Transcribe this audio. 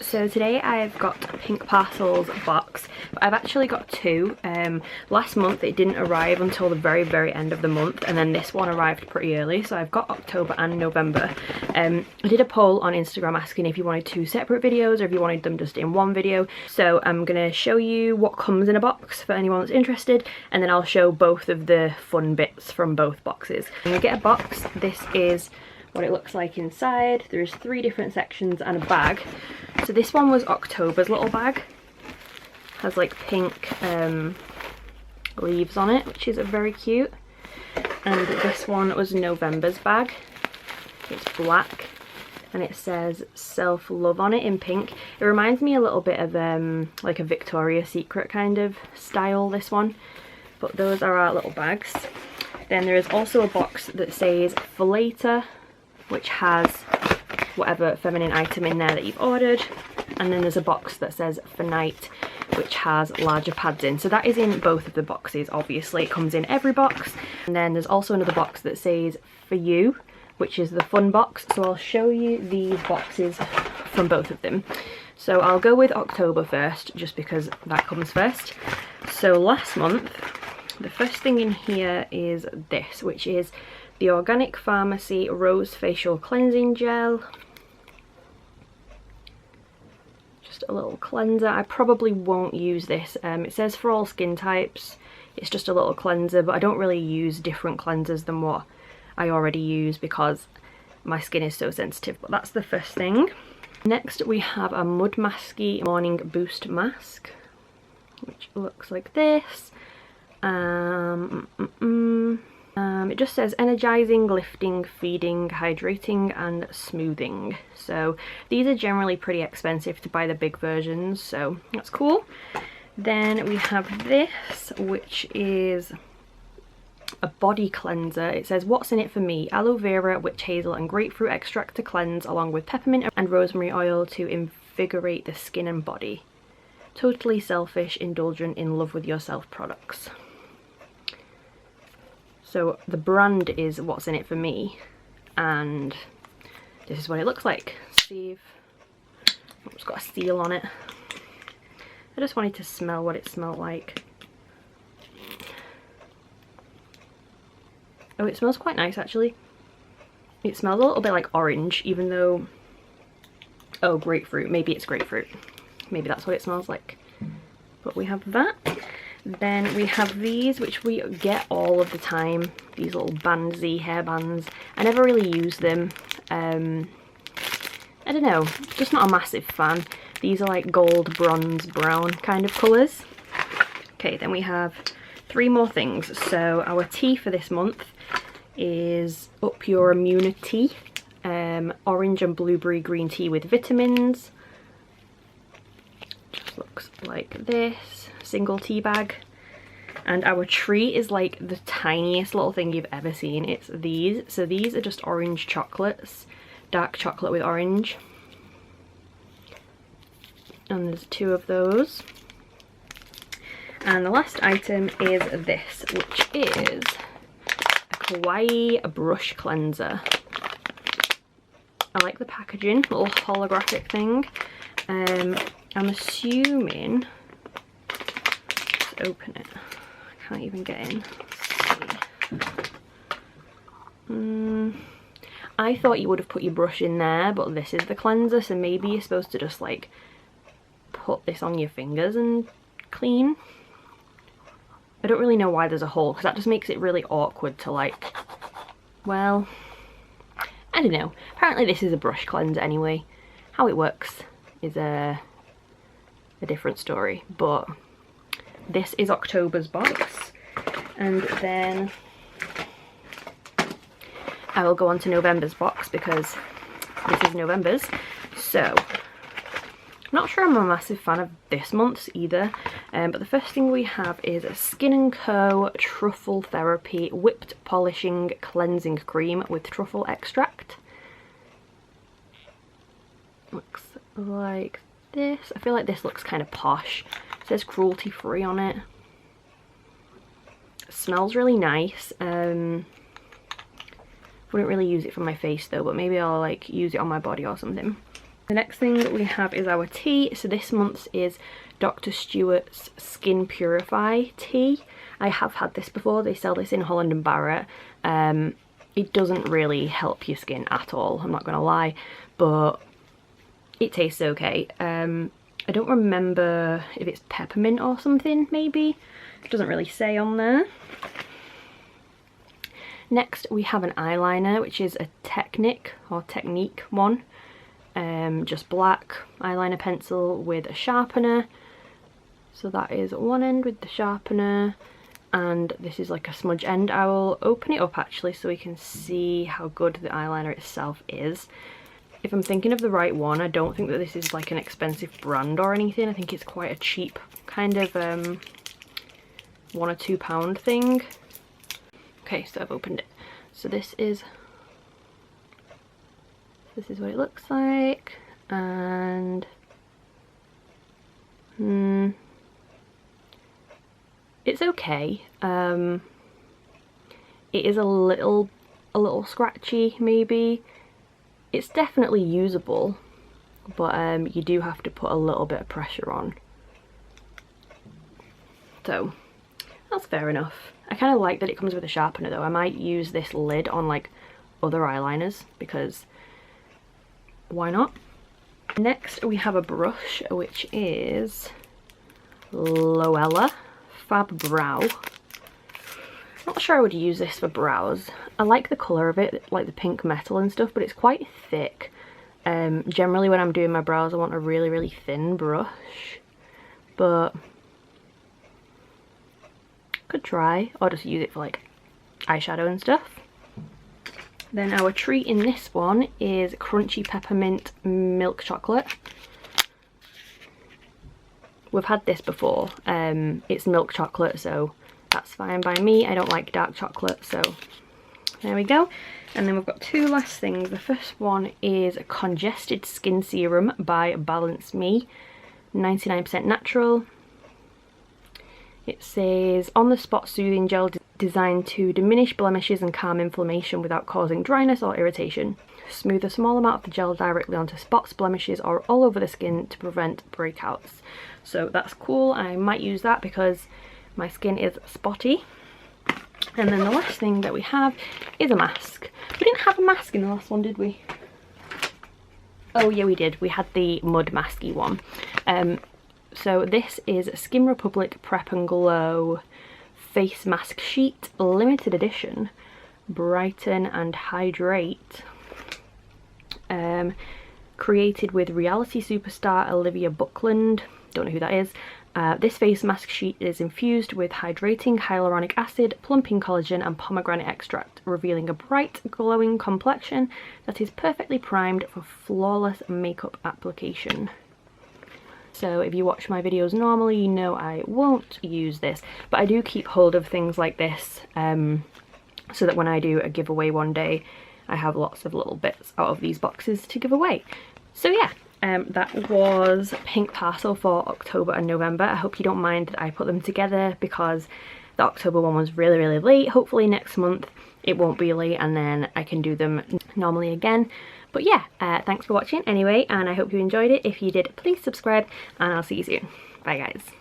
So today I've got Pink Parcel's box, but I've actually got two. Last month it didn't arrive until the very end of the month, and then this one arrived pretty early, so I've got October and November. I did a poll on Instagram asking if you wanted two separate videos or if you wanted them just in one video. So I'm gonna show you what comes in a box for anyone that's interested, and then I'll show both of the fun bits from both boxes. When you get a box, this is what it looks like inside. There's 3 different sections and a bag. So this one was October's little bag. Has like pink leaves on it, which is very cute. And this one was November's bag. It's black and it says self-love on it in pink. It reminds me a little bit of like a Victoria's Secret kind of style, this one. But those are our little bags. Then there is also a box that says for later, which has whatever feminine item in there that you've ordered. And then there's a box that says for night, which has larger pads in. So that is in both of the boxes, obviously. It comes in every box. And then there's also another box that says for you, which is the fun box. So I'll show you these boxes from both of them. So I'll go with October first, just because that comes first. So last month, the first thing in here is this, which is the Organic Pharmacy Rose Facial Cleansing Gel. Just a little cleanser. I probably won't use this. It says for all skin types. It's just a little cleanser, but I don't really use different cleansers than what I already use because my skin is so sensitive. But that's the first thing. Next we have a Mud Masky Morning Boost Mask, which looks like this. It just says energizing, lifting, feeding, hydrating and smoothing. So these are generally pretty expensive to buy the big versions, so that's cool. Then we have this, which is a body cleanser. It says what's in it for me: aloe vera, witch hazel and grapefruit extract to cleanse, along with peppermint and rosemary oil to invigorate the skin and body. Totally selfish, indulgent, in love with yourself products. So the brand is what's in it for me, and this is what it looks like. See if it's got a seal on it. I just wanted to smell what it smelled like. Oh, it smells quite nice actually. It smells a little bit like orange, even though, oh, grapefruit, maybe it's grapefruit. Maybe that's what it smells like. But we have that. Then we have these, which we get all of the time. These little bandsy hairbands. I never really use them. I don't know, just not a massive fan. These are like gold, bronze, brown kind of colours. Okay, then we have 3 more things. So our tea for this month is Up Your Immunity. Orange and blueberry green tea with vitamins. Just looks like this. Single tea bag. And our treat is like the tiniest little thing you've ever seen. It's these. So these are just orange chocolates, dark chocolate with orange, and there's 2 of those. And the last item is this, which is a kawaii brush cleanser. I like the packaging, little holographic thing. I'm assuming, let's open it. I can't even get in. Let's see. I thought you would have put your brush in there, but this is the cleanser, so maybe you're supposed to just like put this on your fingers and clean. I don't really know why there's a hole, because that just makes it really awkward to like, well, I don't know. Apparently this is a brush cleanser anyway. How it works is a different story, but this is October's box. And then I will go on to November's box because this is November's. So I'm not sure I'm a massive fan of this month's either, but the first thing we have is a Skin & Co. Truffle Therapy Whipped Polishing Cleansing Cream with truffle extract. Looks like this. I feel like this looks kind of posh. It says cruelty free on it. It smells really nice. Wouldn't really use it for my face though, but maybe I'll like use it on my body or something. The next thing that we have is our tea. So this month's is Dr. Stewart's Skin Purify tea. I have had this before. They sell this in Holland and Barrett. It doesn't really help your skin at all, I'm not gonna lie, but it tastes okay. I don't remember if it's peppermint or something, maybe. It doesn't really say on there. Next we have an eyeliner, which is a Technique one. Just black eyeliner pencil with a sharpener. So that is one end with the sharpener, and this is like a smudge end. I will open it up actually so we can see how good the eyeliner itself is. If I'm thinking of the right one, I don't think that this is like an expensive brand or anything. I think it's quite a cheap kind of £1 or £2 thing. Okay, so I've opened it. So this is what it looks like, and it's okay. It is a little scratchy maybe. It's definitely usable, but you do have to put a little bit of pressure on. So that's fair enough. I kind of like that it comes with a sharpener though. I might use this lid on like other eyeliners because why not? Next we have a brush, which is Louella Spa Brow. Not sure I would use this for brows. I like the colour of it, like the pink metal and stuff, but it's quite thick. Generally when I'm doing my brows I want a really thin brush, but could try, or just use it for like eyeshadow and stuff. Then our treat in this one is Crunchy Peppermint Milk Chocolate. We've had this before. It's milk chocolate, so that's fine by me. I don't like dark chocolate, so there we go. And then we've got two last things. The first one is a Congested Skin Serum by Balance Me, 99% natural. It says, on the spot soothing gel designed to diminish blemishes and calm inflammation without causing dryness or irritation. Smooth a small amount of the gel directly onto spots, blemishes, or all over the skin to prevent breakouts. So that's cool. I might use that because my skin is spotty. And then the last thing that we have is a mask. We didn't have a mask in the last one, did we? Oh yeah, we did. We had the mud masky one. So this is Skin Republic Prep and Glow Face Mask Sheet, limited edition, Brighten and Hydrate. Created with reality superstar Olivia Buckland. Don't know who that is. This face mask sheet is infused with hydrating hyaluronic acid, plumping collagen and pomegranate extract, revealing a bright, glowing complexion that is perfectly primed for flawless makeup application. So if you watch my videos normally, you know I won't use this, but I do keep hold of things like this so that when I do a giveaway one day, I have lots of little bits out of these boxes to give away. So yeah. That was Pink Parcel for October and November. I hope you don't mind that I put them together because the October one was really late. Hopefully next month it won't be late and then I can do them normally again. But yeah, thanks for watching anyway, and I hope you enjoyed it. If you did, please subscribe and I'll see you soon. Bye guys.